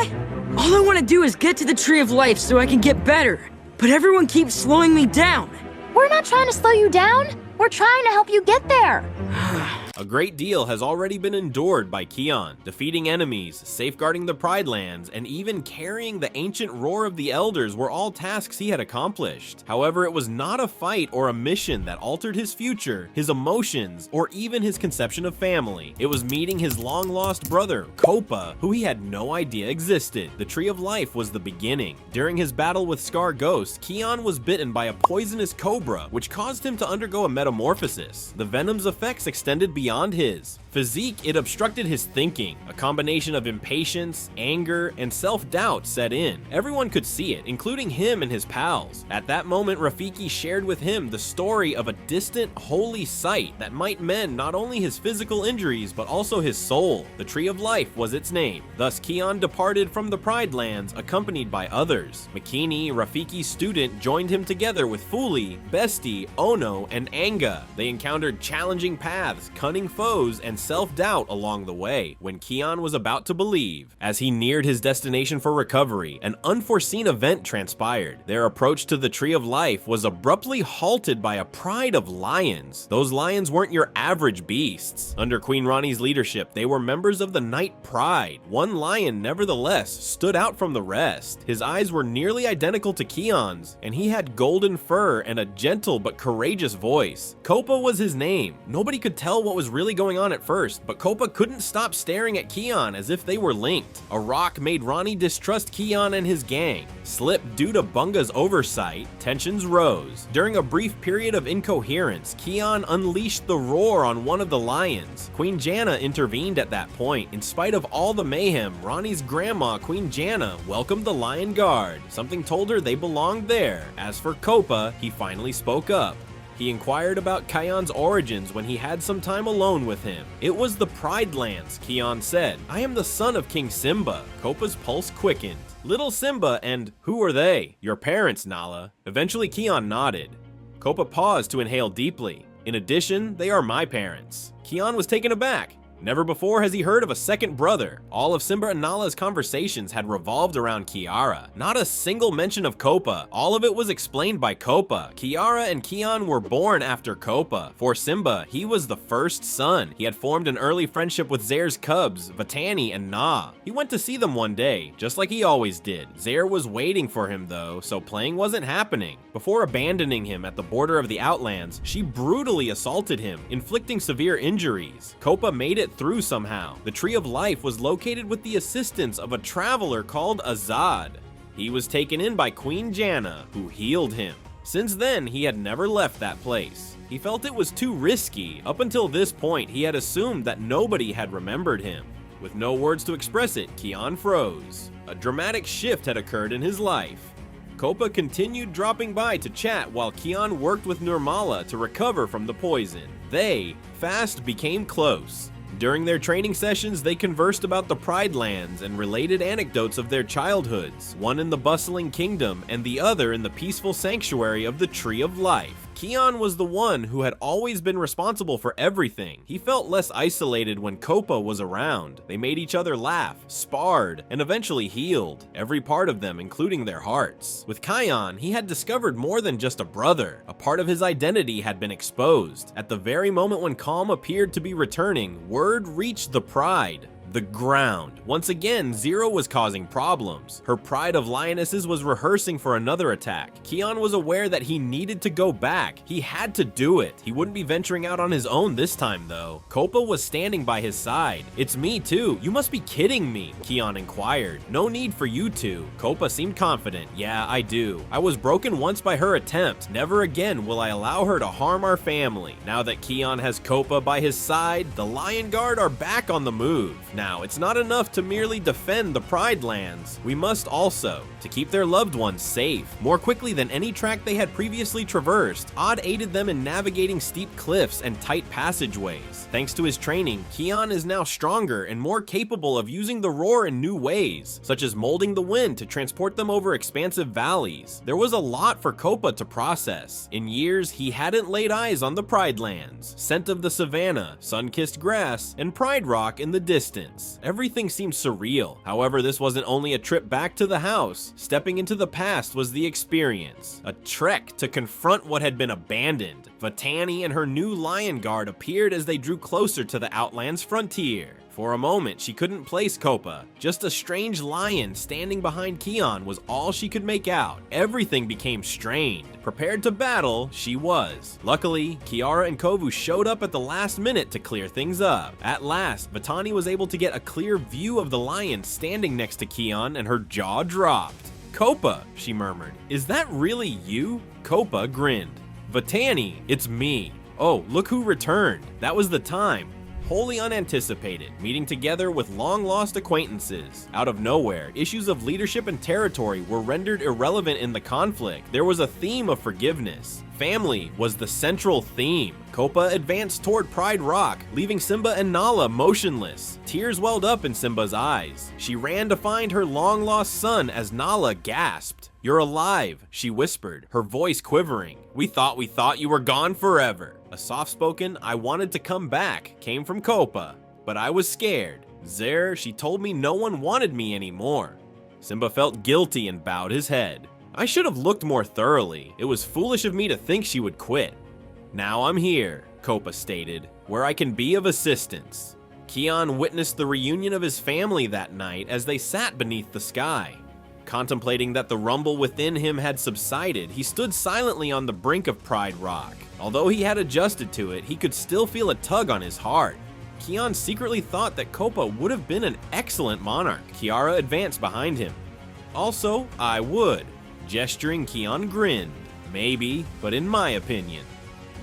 What? All I want to do is get to the Tree of Life so I can get better. But everyone keeps slowing me down. We're not trying to slow you down. We're trying to help you get there. A great deal has already been endured by Kion, defeating enemies, safeguarding the Pride Lands, and even carrying the ancient roar of the Elders were all tasks he had accomplished. However, it was not a fight or a mission that altered his future, his emotions, or even his conception of family. It was meeting his long-lost brother, Copa, who he had no idea existed. The Tree of Life was the beginning. During his battle with Scar Ghost, Kion was bitten by a poisonous cobra, which caused him to undergo a metamorphosis. The venom's effects extended beyond his physique. It obstructed his thinking. A combination of impatience, anger, and self-doubt set in. Everyone could see it, including him and his pals. At that moment, Rafiki shared with him the story of a distant, holy sight that might mend not only his physical injuries, but also his soul. The Tree of Life was its name. Thus, Kion departed from the Pride Lands, accompanied by others. Makini, Rafiki's student, joined him together with Fuli, Besti, Ono, and Anga. They encountered challenging paths, cunning foes, and self-doubt along the way when Kion was about to believe. As he neared his destination for recovery, an unforeseen event transpired. Their approach to the Tree of Life was abruptly halted by a pride of lions. Those lions weren't your average beasts. Under Queen Rani's leadership, they were members of the Night Pride. One lion, nevertheless, stood out from the rest. His eyes were nearly identical to Kion's, and he had golden fur and a gentle but courageous voice. Copa was his name. Nobody could tell what was really going on at first, but Copa couldn't stop staring at Kion as if they were linked. A rock made Rani distrust Kion and his gang. Slipped due to Bunga's oversight, tensions rose. During a brief period of incoherence, Kion unleashed the roar on one of the lions. Queen Janna intervened at that point. In spite of all the mayhem, Rani's grandma, Queen Janna, welcomed the Lion Guard. Something told her they belonged there. As for Copa, he finally spoke up. He inquired about Kion's origins when he had some time alone with him. It was the Pride Lands, Kion said. I am the son of King Simba. Copa's pulse quickened. Little Simba, and who are they? Your parents, Nala. Eventually Kion nodded. Copa paused to inhale deeply. In addition, they are my parents. Kion was taken aback. Never before has he heard of a second brother. All of Simba and Nala's conversations had revolved around Kiara. Not a single mention of Copa. All of it was explained by Copa. Kiara and Kion were born after Copa. For Simba, he was the first son. He had formed an early friendship with Zair's cubs, Vatani and Na. He went to see them one day, just like he always did. Zair was waiting for him though, so playing wasn't happening. Before abandoning him at the border of the Outlands, she brutally assaulted him, inflicting severe injuries. Copa made it through somehow. The Tree of Life was located with the assistance of a traveler called Azad. He was taken in by Queen Janna, who healed him. Since then, he had never left that place. He felt it was too risky. Up until this point, he had assumed that nobody had remembered him. With no words to express it, Kion froze. A dramatic shift had occurred in his life. Copa continued dropping by to chat while Kion worked with Nirmala to recover from the poison. They fast became close. During their training sessions, they conversed about the Pride Lands and related anecdotes of their childhoods, one in the bustling kingdom and the other in the peaceful sanctuary of the Tree of Life. Kion was the one who had always been responsible for everything. He felt less isolated when Copa was around. They made each other laugh, sparred, and eventually healed. Every part of them, including their hearts. With Kion, he had discovered more than just a brother. A part of his identity had been exposed. At the very moment when Calm appeared to be returning, word reached the Pride. The ground. Once again, Zero was causing problems. Her pride of lionesses was rehearsing for another attack. Kion was aware that he needed to go back. He had to do it. He wouldn't be venturing out on his own this time though. Copa was standing by his side. It's me too. You must be kidding me, Kion inquired. No need for you to. Copa seemed confident. Yeah, I do. I was broken once by her attempt. Never again will I allow her to harm our family. Now that Kion has Copa by his side, the Lion Guard are back on the move. Now, it's not enough to merely defend the Pride Lands. We must also, to keep their loved ones safe. More quickly than any track they had previously traversed, Odd aided them in navigating steep cliffs and tight passageways. Thanks to his training, Kion is now stronger and more capable of using the roar in new ways, such as molding the wind to transport them over expansive valleys. There was a lot for Copa to process. In years, he hadn't laid eyes on the Pride Lands, scent of the savannah, sun-kissed grass, and Pride Rock in the distance. distance. Everything seemed surreal. However, this wasn't only a trip back to the house. Stepping into the past was the experience. A trek to confront what had been abandoned. Vitani and her new lion guard appeared as they drew closer to the Outland's frontier. For a moment, she couldn't place Copa. Just a strange lion standing behind Kion was all she could make out. Everything became strained. Prepared to battle, she was. Luckily, Kiara and Kovu showed up at the last minute to clear things up. At last, Vitani was able to get a clear view of the lion standing next to Kion, and her jaw dropped. "Copa," she murmured. "Is that really you?" Copa grinned. "Vitani, it's me. Oh, look who returned. That was the time." Wholly unanticipated, meeting together with long-lost acquaintances. Out of nowhere, issues of leadership and territory were rendered irrelevant in the conflict. There was a theme of forgiveness. Family was the central theme. Copa advanced toward Pride Rock, leaving Simba and Nala motionless. Tears welled up in Simba's eyes. She ran to find her long-lost son as Nala gasped. "You're alive," she whispered, her voice quivering. We thought you were gone forever." A soft-spoken, "I wanted to come back," came from Copa, but I was scared. Zer, she told me no one wanted me anymore. Simba felt guilty and bowed his head. I should have looked more thoroughly. It was foolish of me to think she would quit. "Now I'm here," Copa stated, "where I can be of assistance." Kion witnessed the reunion of his family that night as they sat beneath the sky. Contemplating that the rumble within him had subsided, he stood silently on the brink of Pride Rock. Although he had adjusted to it, he could still feel a tug on his heart. Kion secretly thought that Copa would have been an excellent monarch. Kiara advanced behind him. "Also, I would." Gesturing, Kion grinned. "Maybe, but in my opinion,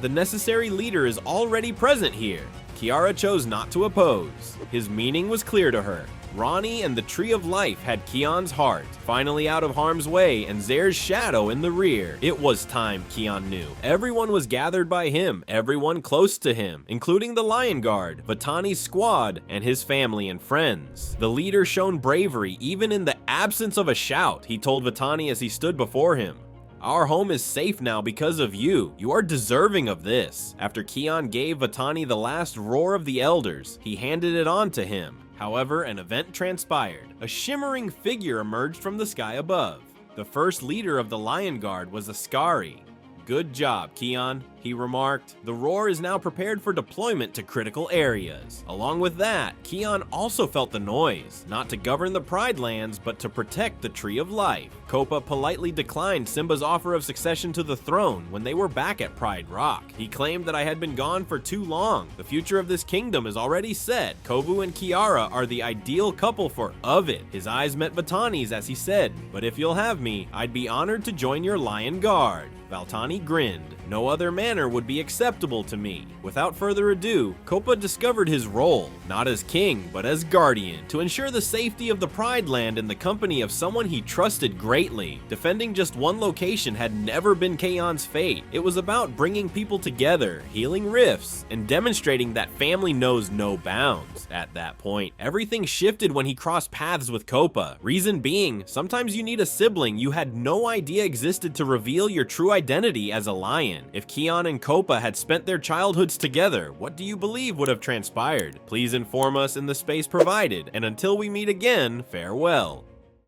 the necessary leader is already present here." Kiara chose not to oppose. His meaning was clear to her. Ronnie and the Tree of Life had Kion's heart. Finally out of harm's way and Zer's shadow in the rear. It was time, Kion knew. Everyone was gathered by him, everyone close to him, including the Lion Guard, Vitani's squad, and his family and friends. The leader shown bravery even in the absence of a shout, he told Vitani as he stood before him. "Our home is safe now because of you. You are deserving of this." After Kion gave Vitani the last roar of the elders, he handed it on to him. However, an event transpired. A shimmering figure emerged from the sky above. The first leader of the Lion Guard was Askari. "Good job, Kion," he remarked. "The roar is now prepared for deployment to critical areas." Along with that, Kion also felt the noise, not to govern the Pride Lands, but to protect the Tree of Life. Copa politely declined Simba's offer of succession to the throne when they were back at Pride Rock. He claimed that I had been gone for too long. The future of this kingdom is already set. Kovu and Kiara are the ideal couple for it. His eyes met Vitani's as he said, "But if you'll have me, I'd be honored to join your Lion Guard." Valtani grinned. "No other manner would be acceptable to me." Without further ado, Copa discovered his role, not as king, but as guardian, to ensure the safety of the Pride Land in the company of someone he trusted greatly. Defending just one location had never been Kion's fate. It was about bringing people together, healing rifts, and demonstrating that family knows no bounds. At that point, everything shifted when he crossed paths with Copa. Reason being, sometimes you need a sibling you had no idea existed to reveal your true identity as a lion. If Kion and Copa had spent their childhoods together, what do you believe would have transpired? Please inform us in the space provided, and until we meet again, farewell.